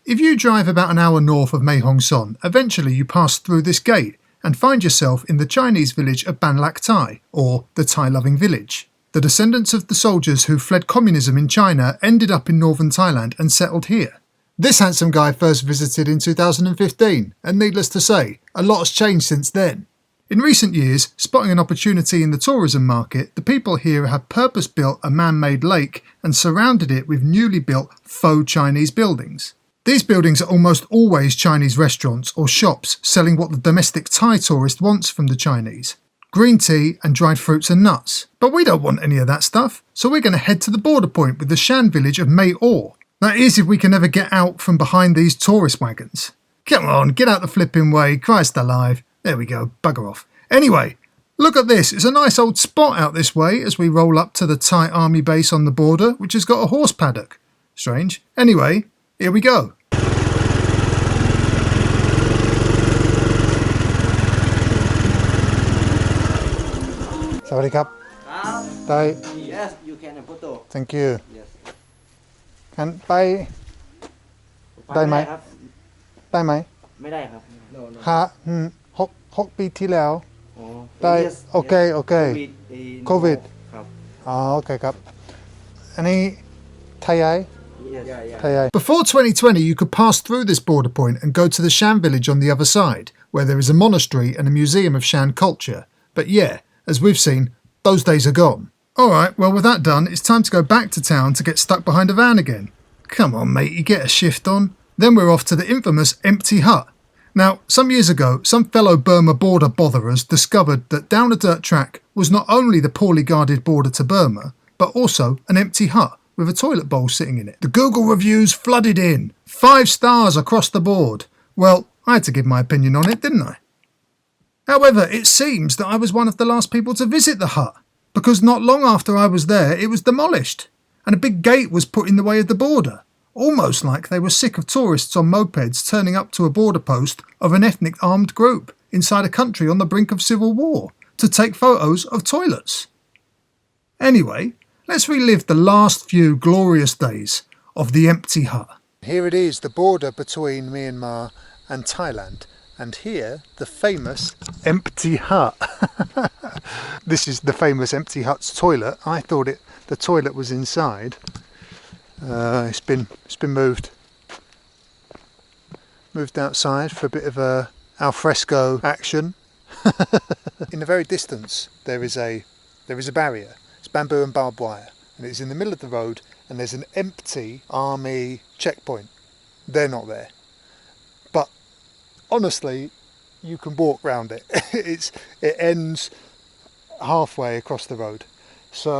If you drive about an hour north of Mae Hong Son, eventually you pass through this gate and find yourself in the Chinese village of Ban Rak Thai, or the Thai-loving village. The descendants of the soldiers who fled communism in China ended up in northern Thailand and settled here. This handsome guy first visited in 2015, and needless to say, a lot has changed since then. In recent years, spotting an opportunity in the tourism market, the people here have purpose-built a man-made lake and surrounded it with newly built faux Chinese buildings. These buildings are almost always Chinese restaurants or shops selling what the domestic Thai tourist wants from the Chinese: green tea and dried fruits and nuts. But we don't want any of that stuff, so we're going to head to the border point with the Shan village of Mae Or. That is if we can ever get out from behind these tourist wagons. Come on, get out the flipping way, Christ alive. There we go, bugger off. Anyway, look at this, it's a nice old spot out this way as we roll up to the Thai army base on the border, which has got a horse paddock. Strange. Anyway, here we go. Sawadee krap. Thai. Yes, you can have photo. Thank you. Yes. งั้นไปได้ไหมได้ไหม ไม่ได้ครับ no no ฮะ6 ปีที่แล้ว อ๋อ ได้ yes โอเคโอเค โควิด ครับ อ๋อโอเคครับอันนี้ไทย yes yeah Thai. Before 2020 you could pass through this border point and go to the Shan village on the other side, where there is a monastery and a museum of Shan culture. But yeah, as we've seen, those days are gone. Alright, well with that done, it's time to go back to town to get stuck behind a van again. Come on matey, get a shift on. Then we're off to the infamous empty hut. Now, some years ago, some fellow Burma border botherers discovered that down a dirt track was not only the poorly guarded border to Burma, but also an empty hut with a toilet bowl sitting in it. The Google reviews flooded in. 5 stars across the board. Well, I had to give my opinion on it, didn't I? However, it seems that I was one of the last people to visit the hut, because not long after I was there, it was demolished, and a big gate was put in the way of the border, almost like they were sick of tourists on mopeds turning up to a border post of an ethnic armed group inside a country on the brink of civil war to take photos of toilets. Anyway, let's relive the last few glorious days of the empty hut. Here it is, the border between Myanmar and Thailand. And here, the famous empty hut. This is the famous empty hut's toilet. I thought the toilet was inside. It's been moved outside for a bit of a alfresco action. In the very distance, there is a barrier. It's bamboo and barbed wire, and it's in the middle of the road. And there's an empty army checkpoint. They're not there. Honestly, you can walk round it. It ends halfway across the road. So,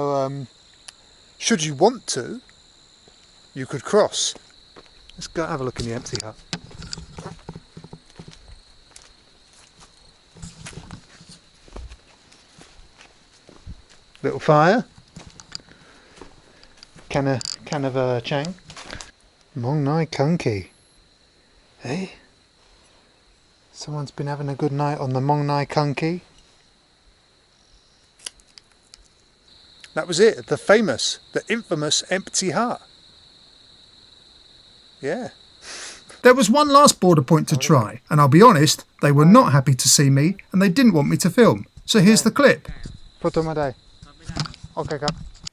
should you want to, you could cross. Let's go have a look in the empty hut. Little fire. Can of chang. Mong Nai Kunki. Hey? Someone's been having a good night on the Mong Nai Kunki. That was it, the infamous empty hut. Yeah. There was one last border point to try, and I'll be honest, they were not happy to see me and they didn't want me to film. So here's the clip.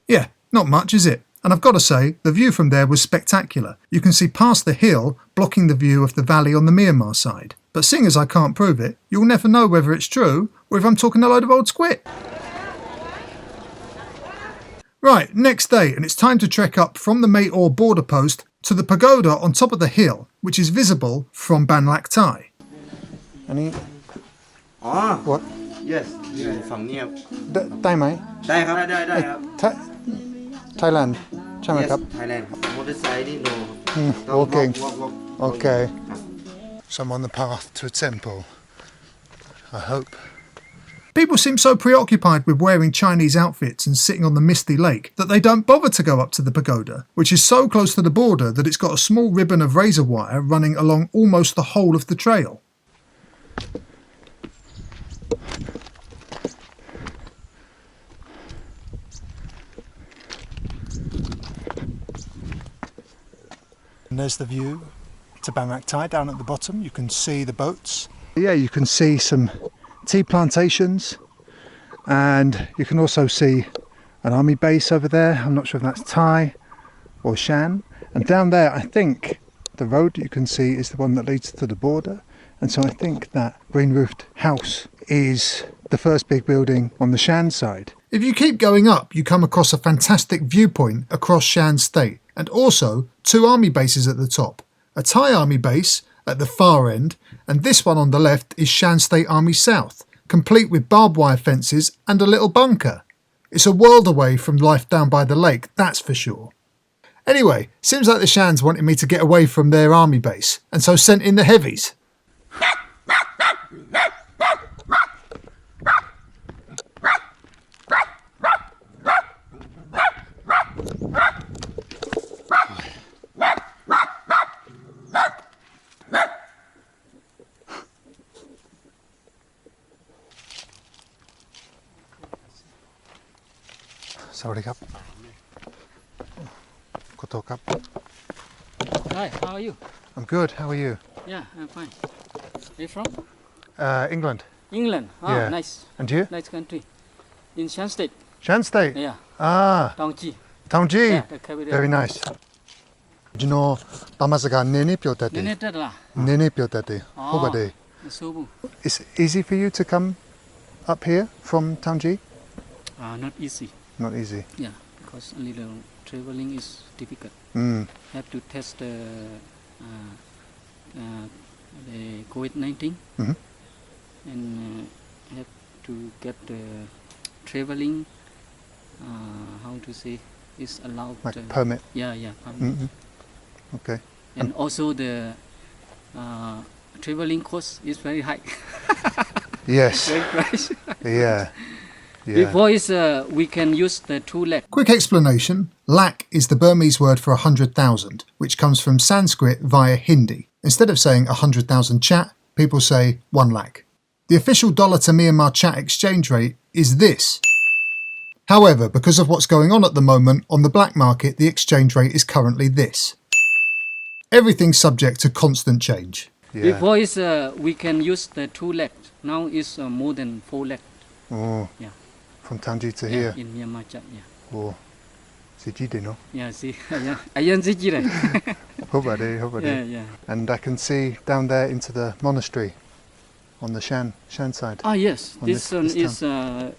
Yeah, not much, is it? And I've got to say, the view from there was spectacular. You can see past the hill, blocking the view of the valley on the Myanmar side. But seeing as I can't prove it, you'll never know whether it's true or if I'm talking a load of old squit. Right, next day, and it's time to trek up from the Mae Or border post to the pagoda on top of the hill, which is visible from Ban Rak Thai. Any? What? Yes อยู่ฝั่งนี้ครับ ได้ไหม ได้ครับได้ครับ Thailand ใช่ไหมครับ Thailand ครับมอเตอร์ไซค์นี่ no Walking. walk Okay. So I'm on the path to a temple. I hope. People seem so preoccupied with wearing Chinese outfits and sitting on the misty lake that they don't bother to go up to the pagoda, which is so close to the border that it's got a small ribbon of razor wire running along almost the whole of the trail. And there's the view to Ban Rak Thai. Down at the bottom you can see the boats. Yeah, you can see some tea plantations, and you can also see an army base over there. I'm not sure if that's Thai or Shan. And down there, I think the road you can see is the one that leads to the border. And so I think that green roofed house is the first big building on the Shan side. If you keep going up, you come across a fantastic viewpoint across Shan State, and also 2 army bases at the top. A Thai army base at the far end, and this one on the left is Shan State Army South, complete with barbed wire fences and a little bunker. It's a world away from life down by the lake, that's for sure. Anyway, seems like the Shans wanted me to get away from their army base, and so sent in the heavies. Sorry, Kap. Koto Kap. Hi, how are you? I'm good, how are you? Yeah, I'm fine. Where you from? England. England. Oh, Yeah. Nice. And you? Nice country. In Shan State. Shan State? Yeah. Ah, Tongji. Tongji. Yeah, the capital. Very nice. Do you know Tamasaga Nene Pyotati? United lah. Nene Pyotati. Oh. Hobade. Subu. It's easy for you to come up here from Tongji? Not easy. Not easy. Yeah, because a little traveling is difficult. Mm. Have to test the COVID-19 Mhm. and have to get the traveling. How to say is allowed. Like permit. Yeah. Permit. Mm-hmm. Okay. And also the traveling cost is very high. Yes. Very price. Yeah. Before is we can use the 2 lakh. Quick explanation. Lakh is the Burmese word for 100,000, which comes from Sanskrit via Hindi. Instead of saying 100,000 chat, people say 1 lakh. The official dollar to Myanmar chat exchange rate is this. However, because of what's going on at the moment on the black market, the exchange rate is currently this. Everything's subject to constant change. Yeah. Before is we can use the 2 lakh. Now is more than 4 lakh. Oh. Yeah. From Tangji to Yeah, here. in Myanmar chat. Yeah. Oh. Sijide, no? Yeah. See. Yeah. Ayan Zijire. Hobade. Yeah. And I can see down there into the monastery on the Shan side. Ah yes. On This one is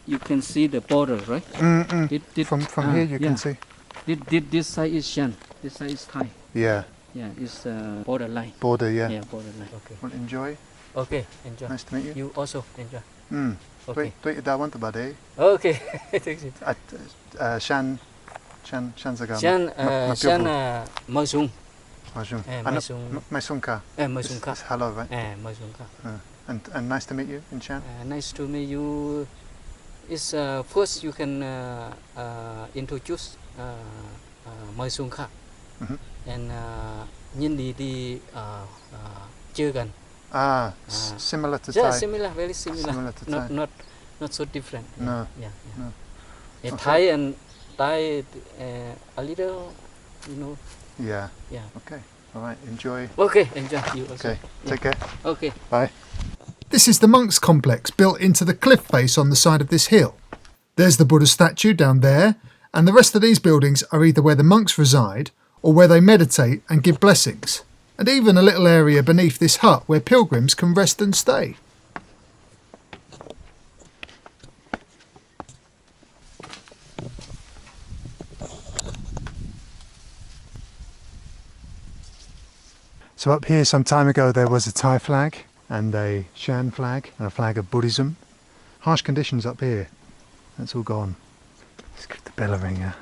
you can see the border, right? From here you can see. This side is Shan. This side is Thai. Yeah. Yeah. It's border line. Border, yeah. Yeah. Border line. Okay. Well, enjoy. Okay. Enjoy. Nice to meet you. You also enjoy. Mm. Okay. Wait, that one bade. Okay. Thank you. At Shan Zagam. Shan Masung. Majung. Masung. Maisungka. Masungka. It's hello, right? Masungka. And nice to meet you in Shan. Nice to meet you. Is first you can introduce Masungka. Mhm. And nhìn đi chơi gần. Similar to Yeah, Thai. similar, very similar. Similar to Thai. Not so different. No. Yeah. No. Okay. Thai a little, you know. Yeah. Yeah. Okay. All right. Enjoy. Okay, enjoy you also. Okay. Yeah. Take care. Okay. Bye. This is the monks' complex built into the cliff face on the side of this hill. There's the Buddha statue down there, and the rest of these buildings are either where the monks reside or where they meditate and give blessings. And even a little area beneath this hut where pilgrims can rest and stay. So up here some time ago there was a Thai flag and a Shan flag and a flag of Buddhism. Harsh conditions up here. That's all gone. Let's give the bell a ring.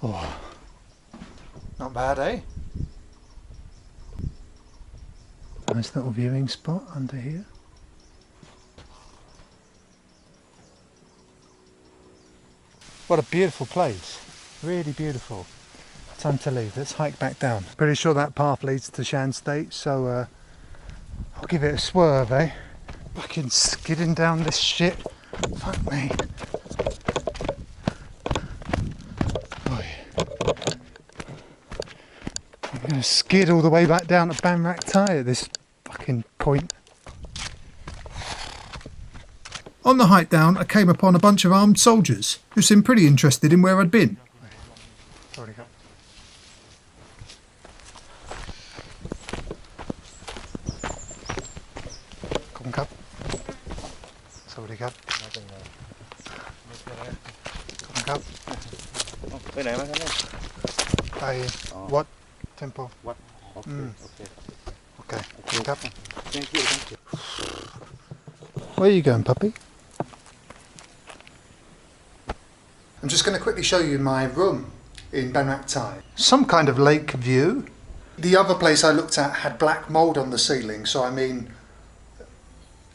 Oh, not bad, eh? Nice little viewing spot under here. What a beautiful place. Really beautiful. Time to leave. Let's hike back down. Pretty sure that path leads to Shan State, so I'll give it a swerve, eh? Fucking skidding down this shit. Fuck me. Oi. I'm gonna skid all the way back down to Ban Rak Thai at this fucking point. On the hike down, I came upon a bunch of armed soldiers who seemed pretty interested in where I'd been. Sorry, Come on, Sorry, Come on, ไปไหนมาครับเนี่ย By what temple? วัดโอเคโอเค Okay, come on. thank you thank you Where are you going, puppy? I'm just going to quickly show you my room in Ban Rak Thai. Some kind of lake view. The other place I looked at had black mould on the ceiling, so I mean,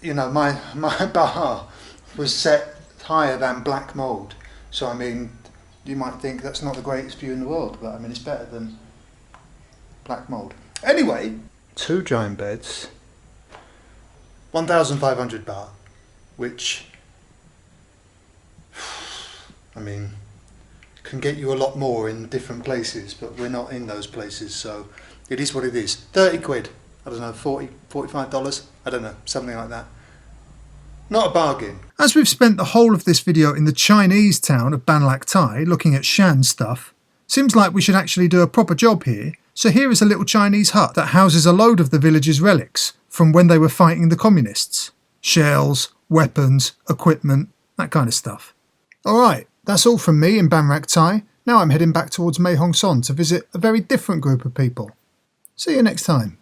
you know, my bar was set higher than black mould. So I mean, you might think that's not the greatest view in the world, but I mean, it's better than black mould. Anyway, 2 giant beds, 1,500 baht, which, I mean, can get you a lot more in different places, but we're not in those places, so it is what it is. 30 quid, I don't know, $40, $45, I don't know, something like that. Not a bargain. As we've spent the whole of this video in the Chinese town of Ban Rak Thai looking at Shan stuff, seems like we should actually do a proper job here, so here is a little Chinese hut that houses a load of the village's relics from when they were fighting the communists. Shells, weapons, equipment, that kind of stuff. Alright, that's all from me in Ban Rak Thai. Now I'm heading back towards Mae Hong Son to visit a very different group of people. See you next time.